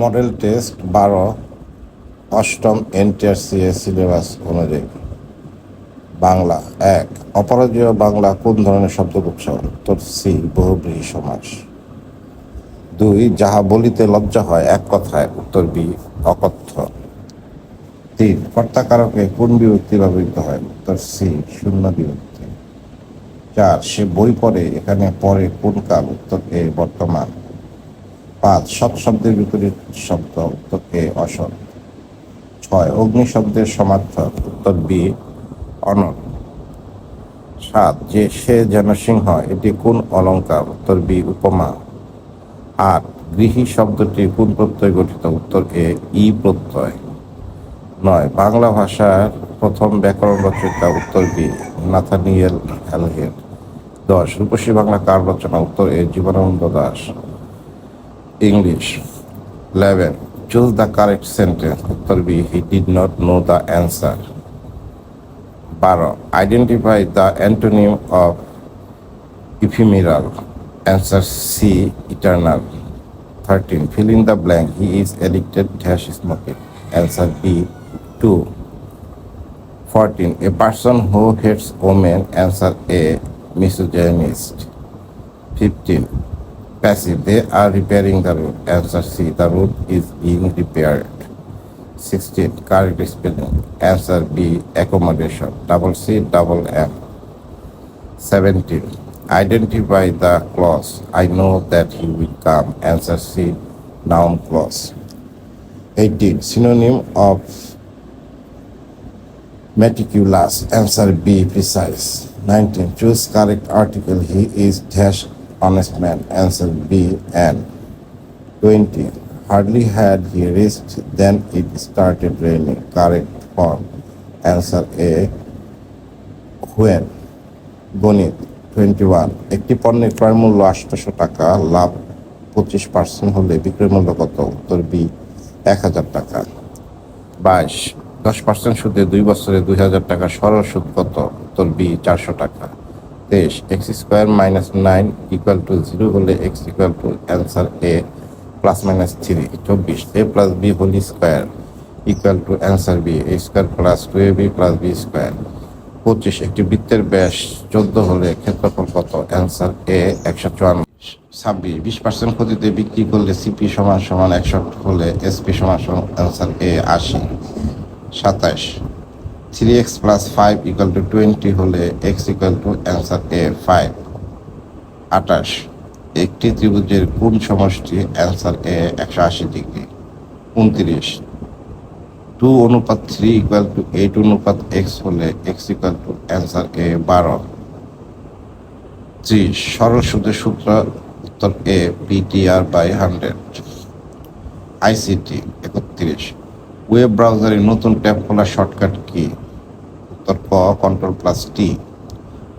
Model test 12 অষ্টম NTRCA syllabus অনুযায়ী। বাংলা 1 অপরাজেয় বাংলা কোন ধরনের শব্দগুচ্ছ? উত্তর সি বহুব্রীহি সমাস। 2 যাহা বলিতে লজ্জা হয় এক কথায়? উত্তর বি অকথ্য। 3 কর্তাকারকে কোন বিভক্তি ব্যবহৃত হয়? উত্তর সি শূন্য বিভক্তি। 4 সে বই পড়ে এখানে পড়ে কোন কাল? উত্তর এ বর্তমান। 5 সৎ শব্দের বিপরীত শব্দ? উত্তর এ অসৎ। 6 অগ্নি শব্দের সমার্থক? উত্তর বি অনল। 7 যে সে যেন সিংহ এটি কোন অলঙ্কার? উত্তর বি উপমা। 8 গৃহী শব্দটি কোন প্রত্যয় গঠিত? উত্তর এ ই প্রত্যয়। 9 বাংলা ভাষার প্রথম ব্যাকরণ রচয়িতা? উত্তর B Nathaniel Halhed. 10 Rupasi Bangla কার রচনা? উত্তর A Jibanananda Das. English 11 choose the correct sentence? উত্তর B he did not know the answer. 12 identify the antonym of ephemeral? Answer C eternal. 13 fill in the blank, he is addicted dash smoking? Answer B 2. 14 a person who hates women? Answer A misogynist. 15 passive they are repairing the road? Answer C the road is being repaired. 16 correct spelling? Answer B accommodation double C double M. 17 identify the clause I know that he will come? Answer C noun clause. 18 synonym of meticulous? Answer B precise. 19 choose correct article he is dash honest man? Answer B an. 20 hardly had he reached then it started raining? Correct form? Answer A when. গণিত 21 একটি পণ্যের ক্রয় মূল্য 800 টাকা, লাভ 25% হলে বিক্রয় মূল্য কত? উত্তর বি 1000 টাকা। 22 10% সুদে 2 বছরে 2000 টাকা, সরল সুদ কত? উত্তর বি 400 টাকা। 23 x square minus 9 equal to 0 হলে x equal to? Answer A plus minus 3। 24 a plus B whole square equal to? Answer B a square plus 2ab plus B square. 25 একটি বৃত্তের ব্যাস 14 হলে ক্ষেত্রফল কত? অ্যান্সার এ 154। 26 20% ক্ষতিতে বিক্রি করলে সিপি সমান সমান 100 হলে এসপি সমান সমান? Answer A 80। 27 3x plus 5 equal to 20 হলে এক্স ইকুয়াল টু? অ্যান্সার এ 5। 28 একটি ত্রিভুজের কোণ সমষ্টি? Answer A 180 degree. 29 2:3 equal to 8:x হলে এক্স ইকুয়াল টু? অ্যান্সার এ 12। 30 সরল সুদের সূত্র? উত্তর এ পিটিআর বাই 100। আইসিটি 31 ওয়েব ব্রাউজারে নতুন ট্যাব খোলার শর্টকাট কি? উত্তর ক কন্ট্রোল প্লাস টি।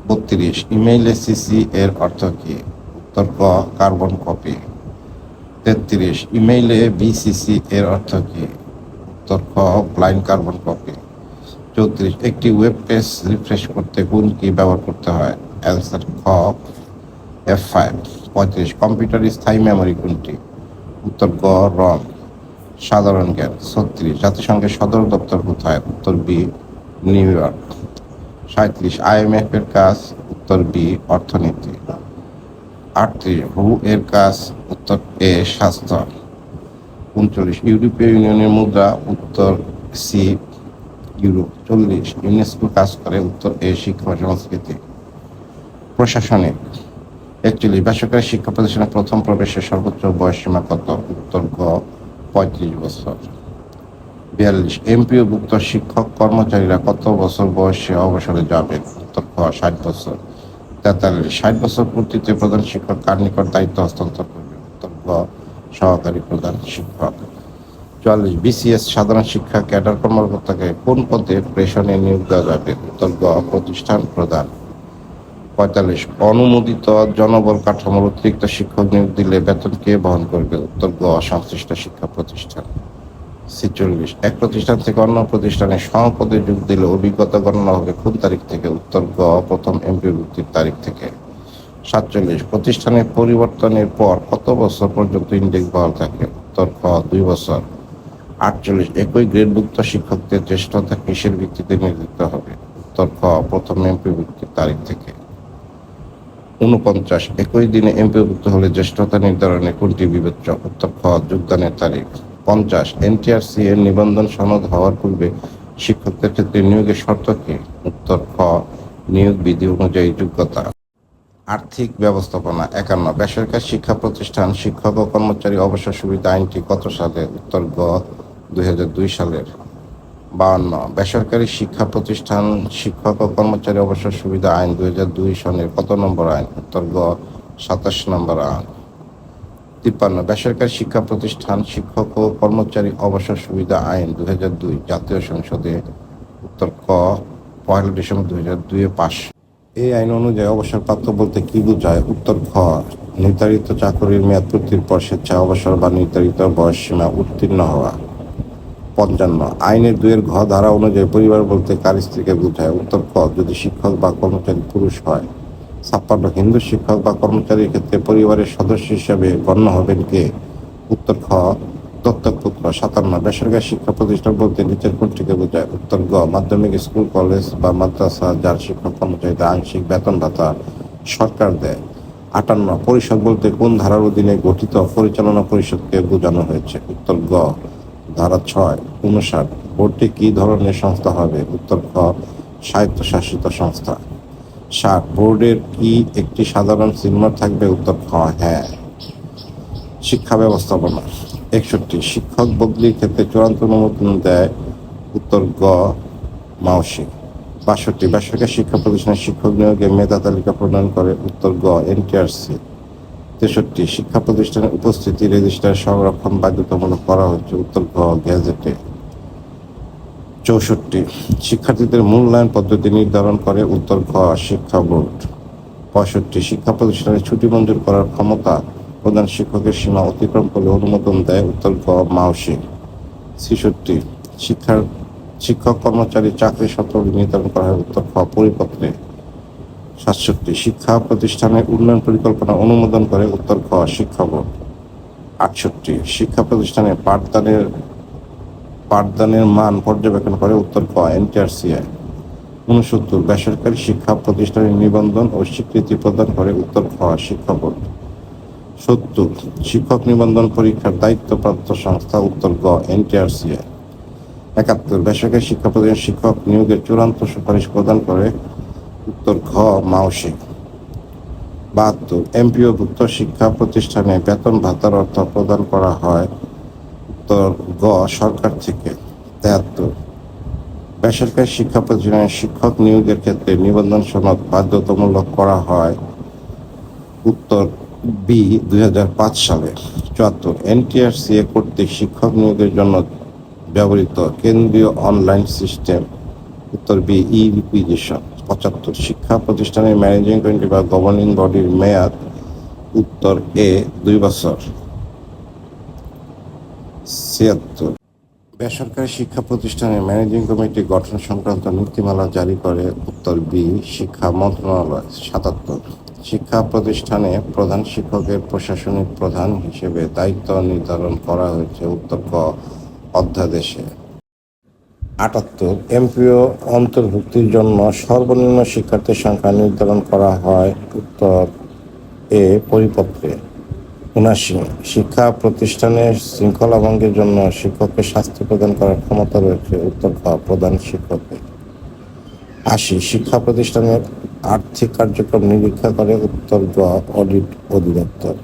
32 ইমেইলে সিসি এর অর্থ কি? উত্তর ক কার্বন কপি। 33 ইমেইলে বিসিসি এর অর্থ কি? উত্তর খ ব্লাইন্ড কার্বন কপি। 34 একটি ওয়েব পেজ রিফ্রেশ করতে কোন কি ব্যবহার করতে হয়? অ্যান্সার খ F5। 35 কম্পিউটারের স্থায়ী মেমোরি কোনটি? উত্তর গ রম। সাধারণ জ্ঞান 36 জাতিসংঘের সদর দপ্তর কোথায়? উত্তর বি নিউ ইয়র্ক। 37 IMF এর কাজ? উত্তর বি অর্থনীতি। 38 হু এর কাজ? উত্তর এ স্বাস্থ্য। 39 ইউরোপীয় ইউনিয়নের মুদ্রা? উত্তর সি ইউরো। 40 ইউনেস্কো কাজ করে? উত্তর এ শিক্ষা ও সংস্কৃতি। প্রশাসনিক 41 বেসরকারি শিক্ষা প্রতিষ্ঠানে প্রথম প্রবেশের সর্বোচ্চ বয়সসীমা কত? উত্তর গ 35 বছর। 42 এমপিওভুক্ত শিক্ষক কর্মচারীরা কত বছর বয়সে অবসরে যাবেন? উত্তর খ 60 বছর। 43 60 বছর পূর্তিতে প্রধান শিক্ষক কার নিকট দায়িত্ব হস্তান্তর করবেন? উত্তর গ সহকারী প্রধান শিক্ষক। 44 বিসিএস সাধারণ শিক্ষা ক্যাডার কর্মকর্তাকে কোন পদে প্রেষণে নিয়োগ দেওয়া যাবে? উত্তর গ প্রতিষ্ঠান প্রধান। 45 অনুমোদিত জনবল কাঠামোর অতিরিক্ত শিক্ষক নিয়োগ দিলে বেতন কে বহন করবে? উত্তর গ সংশ্লিষ্ট শিক্ষা প্রতিষ্ঠান। 46 এক প্রতিষ্ঠান থেকে অন্য প্রতিষ্ঠানে সমপদে যোগ দিলে অভিজ্ঞতা গণনা হবে কোন তারিখ থেকে? উত্তর গ প্রথম এমপিওভুক্তির তারিখ থেকে। 47 প্রতিষ্ঠানের পরিবর্তনের পর কত বছর পর্যন্ত ইন্ডেক্স বহাল থাকে? উত্তর খ 2 বছর। 48 একই গ্রেডভুক্ত শিক্ষকদের জ্যেষ্ঠতা কিসের ভিত্তিতে নির্ধারিত হবে? উত্তর খ প্রথম এমপিভুক্তির তারিখ থেকে। 49 একই দিনে এমপিভুক্ত হলে জ্যেষ্ঠতা নির্ধারণে কোনটি বিবেচ্য? উত্তর খ যোগদানের তারিখ। 50 এনটিআরসি এর নিবন্ধন সনদ হওয়ার পূর্বে শিক্ষকদের ক্ষেত্রে নিয়োগের শর্ত কি? উত্তর খ নিয়োগ বিধি অনুযায়ী যোগ্যতা। আর্থিক ব্যবস্থাপনা। 51 বেসরকারি শিক্ষা প্রতিষ্ঠান শিক্ষক ও কর্মচারী অবসর সুবিধা আইনটি কত সালে? উত্তর গ 2002 সালের। 52 বেসরকারি শিক্ষা প্রতিষ্ঠান শিক্ষক ও কর্মচারী অবসর সুবিধা আইন 2002 সনের কত নম্বর আইন? উত্তর গ 27 নম্বর আইন। 53 বেসরকারি শিক্ষা প্রতিষ্ঠান শিক্ষক ও কর্মচারী অবসর সুবিধা আইন 2002 জাতীয় সংসদে উত্তর ক 1 ডিসেম্বর 2002 পাস। এই আইন অনুযায়ী অবসরপ্রাপ্ত বলতে কি বোঝায়? উত্তর খ নির্ধারিত চাকরির মেয়াদ পূর্তির পর স্বেচ্ছায় অবসর বা নির্ধারিত বয়সসীমা উত্তীর্ণ হওয়া। 55 আইনের 2 ঘ ধারা অনুযায়ী পরিবার বলতে কার স্ত্রীকে বোঝায়? উত্তর ক যদি শিক্ষক বা কর্মচারী পুরুষ হয়। 56 হিন্দু শিক্ষক বা কর্মচারীর ক্ষেত্রে পরিবারের সদস্য হিসাবে গণ্য হবেন কে? উত্তর খ দত্তক পুত্র। 57 বেসরকারি শিক্ষা প্রতিষ্ঠান বলতে নিচের কোনটিকে বোঝায়? উত্তর গ মাধ্যমিক স্কুল কলেজ বা মাদ্রাসা যার শিক্ষক কর্মচারীদের আংশিক বেতন ভাতা সরকার দেয়। 58 পরিষদ বলতে কোন ধারার অধীনে গঠিত পরিচালনা পরিষদকে বোঝানো হয়েছে? উত্তর গ ধারা 6। 59 বোর্ডটি কি ধরনের সংস্থা হবে? উত্তর খ স্বায়ত্তশাসিত সংস্থা। 60 বোর্ডের কি একটি সাধারণ সিলমার থাকবে? উত্তর খ হ্যাঁ। শিক্ষা ব্যবস্থাপনা। 61 শিক্ষক বদলির ক্ষেত্রে চূড়ান্ত অনুমোদন দেয়? উত্তর গ মাওসি। 62 বেসরকারি শিক্ষা প্রতিষ্ঠানের শিক্ষক নিয়োগে মেধা তালিকা প্রণয়ন করে? উত্তর গ এনটিআরসি। 63 শিক্ষা প্রতিষ্ঠানের উপস্থিতি রেজিস্টার সংরক্ষণ বাধ্যতামূলক করা হচ্ছে? উত্তর গ গ্যাজেটে। 64 শিক্ষার্থীদের মূল্যায়ন পদ্ধতি নির্ধারণ করে? উত্তর খ শিক্ষা বোর্ড। 65 শিক্ষা প্রতিষ্ঠানের ছুটি মঞ্জুর করার ক্ষমতা প্রধান শিক্ষকের সীমা অতিক্রম করলে অনুমোদন দেয়? উত্তর গ মাওসি। 66 শিক্ষক কর্মচারী চাকরি শর্তাবলী নির্ধারণ করা হয়? উত্তর খ পরিপত্রে। 67 শিক্ষা প্রতিষ্ঠানের উন্নয়ন পরিকল্পনা অনুমোদন করে? উত্তর খ শিক্ষা বোর্ড। 68 শিক্ষা প্রতিষ্ঠানে পাঠদানের মান পর্যবেক্ষণ করে? উত্তর খ এনটিআরসিআই। 69 বেসরকারি শিক্ষা প্রতিষ্ঠানের নিবন্ধন ও স্বীকৃতি প্রদান করে? উত্তর খ শিক্ষা বোর্ড। 70 শিক্ষক নিবন্ধন পরীক্ষার দায়িত্বপ্রাপ্ত সংস্থা? উত্তর গ এনটিআরসিআই। 71 বেসরকারি শিক্ষা প্রতিষ্ঠানের শিক্ষক নিয়োগের চূড়ান্ত সুপারিশ প্রদান করে? উত্তর ঘ মাওসি। 72 এমপিওভুক্ত শিক্ষা প্রতিষ্ঠানে বেতন ভাতার অর্থ প্রদান করা হয়? উত্তর গ সরকার থেকে। 73 বেসরকারি শিক্ষা প্রতিষ্ঠানের শিক্ষক নিয়োগের ক্ষেত্রে নিবন্ধন সনদ বাধ্যতামূলক করা হয়? উত্তর বি 2005 সালে। 74 এনটিআরসিএ কর্তৃক শিক্ষক নিয়োগের জন্য ব্যবহৃত কেন্দ্রীয় অনলাইন সিস্টেম? উত্তর বি ই রিকুইজিশন। 75 শিক্ষা প্রতিষ্ঠানের ম্যানেজিং কমিটি বা গভর্নিং বডির মেয়াদ? উত্তর এ 2 বছর। 76 বেসরকারি শিক্ষা প্রতিষ্ঠানের ম্যানেজিং কমিটি গঠন সংক্রান্ত নীতিমালা জারি করে? উত্তর বি শিক্ষা মন্ত্রণালয়। 77 শিক্ষা প্রতিষ্ঠানে প্রধান শিক্ষকের প্রশাসনিক প্রধান হিসেবে দায়িত্ব নির্ধারণ করা হয়েছে? উত্তর ক অধ্যাদেশে। 78 এমপিও অন্তর্ভুক্তির জন্য সর্বনিম্ন শিক্ষার্থীর সংখ্যা নির্ধারণ করা হয়? উত্তর এ পরিপত্রে। 79 শিক্ষা প্রতিষ্ঠানের শৃঙ্খলা ভঙ্গের জন্য শিক্ষককে শাস্তি প্রদান করার ক্ষমতা রয়েছে? উত্তর খ প্রধান শিক্ষকের। 80 শিক্ষা প্রতিষ্ঠানের আর্থিক কার্যক্রম নিরীক্ষা করে? উত্তর গ অডিট অধিদপ্তর।